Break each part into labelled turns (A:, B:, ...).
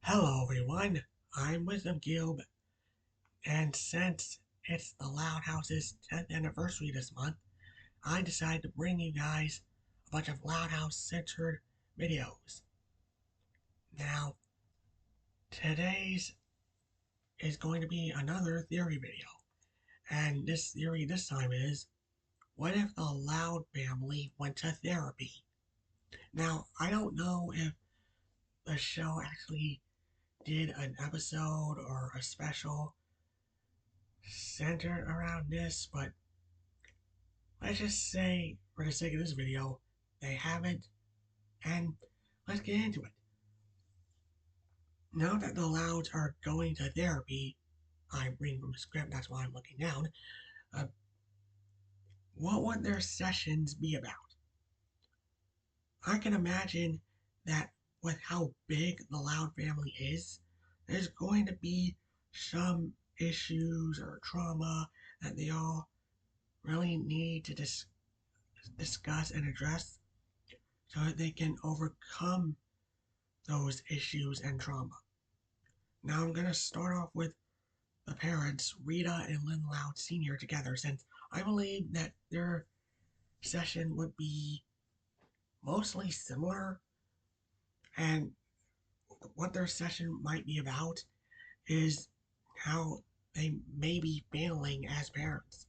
A: Hello everyone, I'm Wisdom Cube, and since it's the Loud House's 10th anniversary this month, I decided to bring you guys a bunch of Loud House centered videos. Now, today's is going to be another theory video, and this theory this time is, what if the Loud family went to therapy? Now, I don't know if the show actually did an episode or a special centered around this, but let's just say, for the sake of this video, they haven't, and let's get into it. Now that the Louds are going to therapy, I'm reading from the script, that's why I'm looking down. Uh, what would their sessions be about? I can imagine that with how big the Loud family is, there's going to be some issues or trauma that they all really need to discuss and address so that they can overcome those issues and trauma. Now I'm going to start off with the parents, Rita and Lynn Loud Sr. together, since I believe that their session would be mostly similar, and what their session might be about is how they may be failing as parents.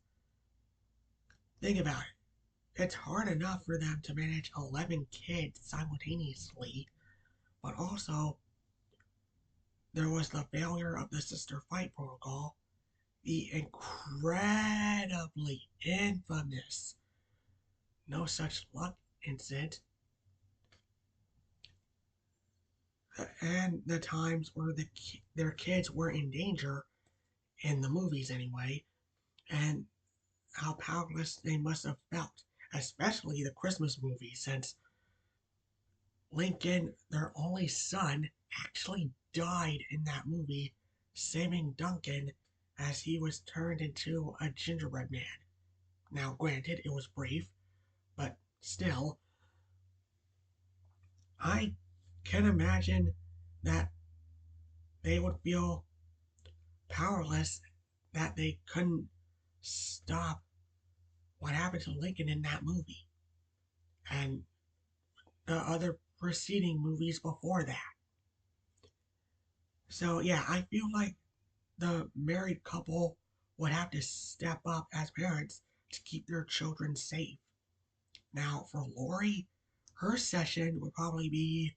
A: Think about it. It's hard enough for them to manage 11 kids simultaneously, but also there was the failure of the sister fight protocol, the incredibly infamous No Such Luck incident, and the times where their kids were in danger, in the movies anyway, and how powerless they must have felt, especially the Christmas movie, since Lincoln, their only son, actually died in that movie, saving Duncan as he was turned into a gingerbread man. Now, granted, it was brief, but still, I can imagine that they would feel powerless, that they couldn't stop what happened to Lincoln in that movie and the other preceding movies before that. So, yeah, I feel like the married couple would have to step up as parents to keep their children safe. Now, for Lori, her session would probably be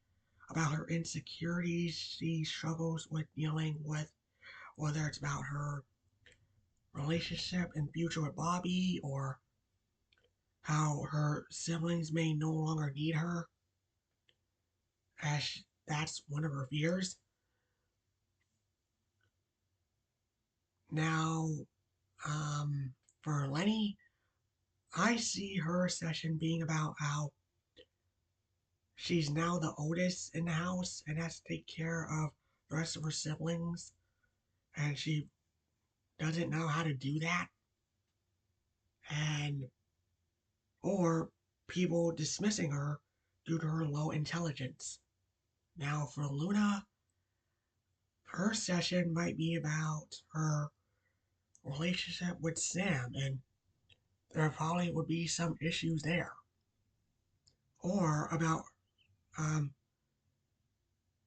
A: about her insecurities she struggles with dealing with, whether it's about her relationship and future with Bobby or how her siblings may no longer need her, as that's one of her fears. Now, for Lenny, I see her session being about how she's now the oldest in the house and has to take care of the rest of her siblings, and she doesn't know how to do that, and or people dismissing her due to her low intelligence. Now, for Luna, her session might be about her relationship with Sam, and there probably would be some issues there. Or about um,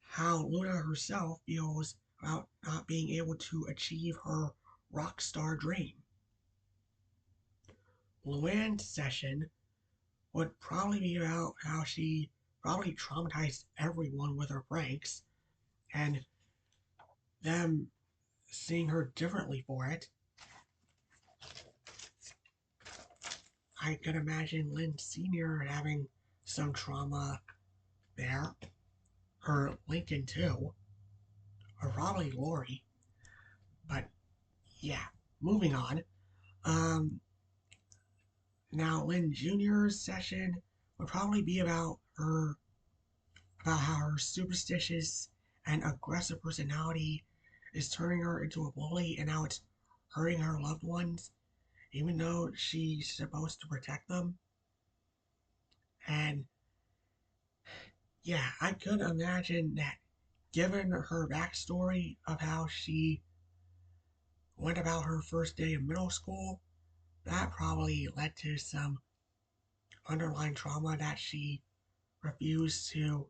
A: how Luna herself feels about not being able to achieve her rock star dream. Luann's session would probably be about how she probably traumatized everyone with her pranks, and them seeing her differently for it. I could imagine Lynn Sr. having some trauma there, or Lincoln too, or probably Lori. But yeah, moving on. Um, Now Lynn Jr.'s session would probably be about how her superstitious and aggressive personality is turning her into a bully and how it's hurting her loved ones, even though she's supposed to protect them. And yeah, I could imagine that given her backstory of how she went about her first day of middle school, that probably led to some underlying trauma that she refused to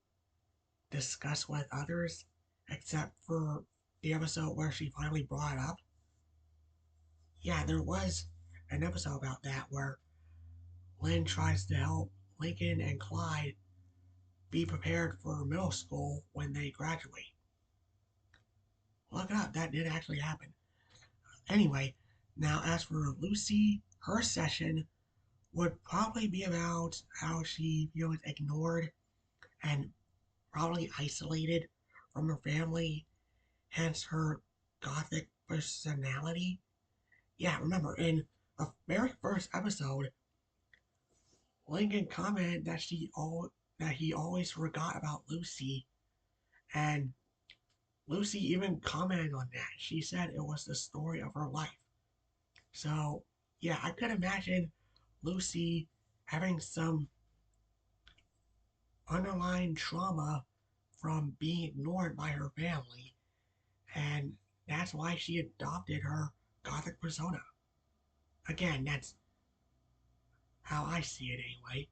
A: discuss with others, except for the episode where she finally brought it up. Yeah, there was an episode about that where Lynn tries to help Lincoln and Clyde be prepared for middle school when they graduate. Look it up, that did actually happen. Anyway, now as for Lucy, her session would probably be about how she feels ignored and probably isolated from her family, hence her gothic personality. Yeah, remember in the very first episode, Lincoln commented that he always forgot about Lucy, and Lucy even commented on that. She said it was the story of her life. So yeah, I could imagine Lucy having some underlying trauma from being ignored by her family, and that's why she adopted her gothic persona. Again, that's how I see it anyway.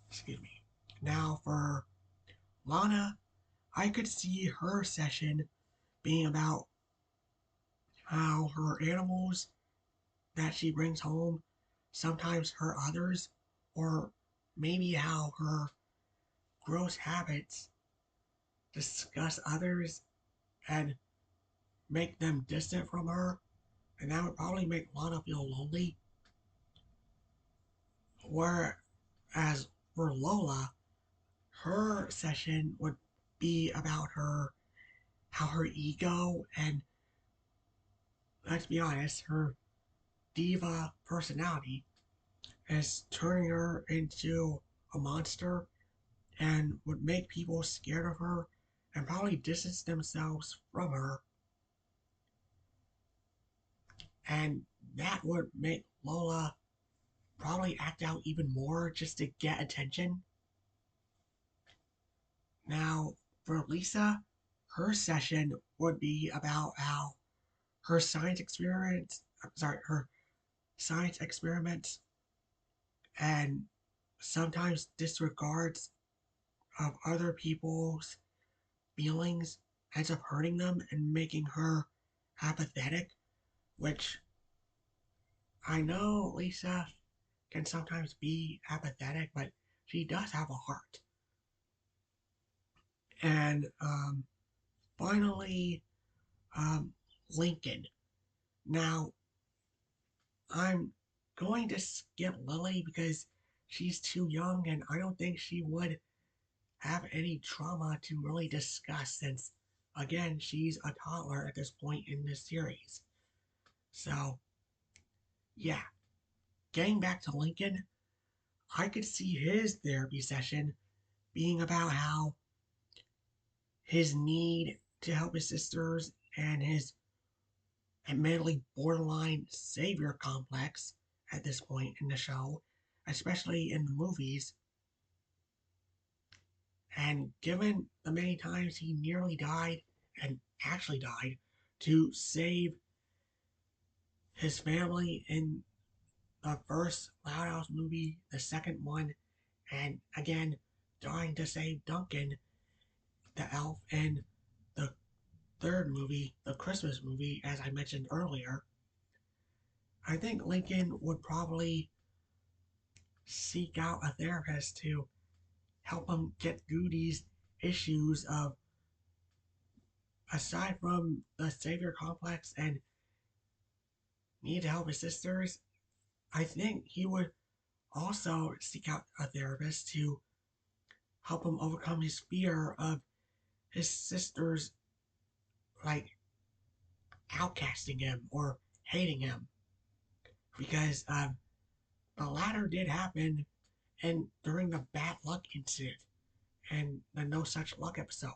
A: Excuse me. Now for Lana, I could see her session being about how her animals that she brings home sometimes hurt others, or maybe how her gross habits disgust others and make them distant from her, and that would probably make Lana feel lonely. Whereas for Lola, her session would be about her how her ego and, let's be honest, her diva personality is turning her into a monster and would make people scared of her and probably distance themselves from her. And that would make Lola probably act out even more just to get attention. Now, for Lisa, her session would be about how her science experiments, her science experiments and sometimes disregards of other people's feelings ends up hurting them and making her apathetic, which I know Lisa can sometimes be apathetic, but she does have a heart. And finally, um, Lincoln. Now, I'm going to skip Lily because she's too young and I don't think she would have any trauma to really discuss since, again, she's a toddler at this point in the series. So, yeah, getting back to Lincoln, I could see his therapy session being about how his need to help his sisters and his admittedly borderline savior complex at this point in the show, especially in the movies, and given the many times he nearly died and actually died to save his family in the first Loud House movie, the second one, and again dying to save Duncan, the elf, in the third movie, the Christmas movie, as I mentioned earlier, I think Lincoln would probably seek out a therapist to help him get through these issues of, aside from the savior complex and need to help his sisters, I think he would also seek out a therapist to help him overcome his fear of his sisters like outcasting him or hating him, because the latter did happen and during the bad luck incident and the no such luck episode.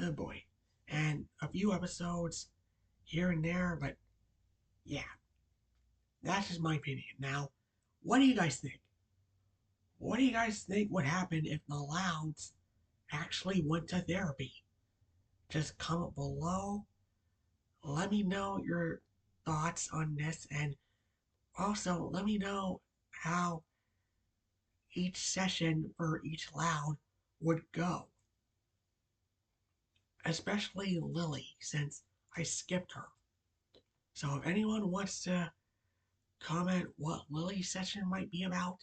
A: Oh boy. And a few episodes here and there, but yeah, that's just my opinion. Now, what do you guys think? What do you guys think would happen if the Louds actually went to therapy. Just comment below. Let me know your thoughts on this, and also let me know how each session for each loud would go. Especially Lily, since I skipped her. So if anyone wants to comment what Lily's session might be about,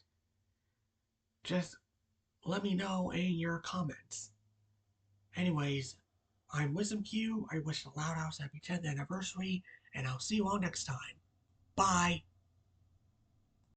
A: just let me know in your comments. Anyways, I'm WisdomQ. I wish the Loud House happy 10th anniversary, and I'll see you all next time. Bye!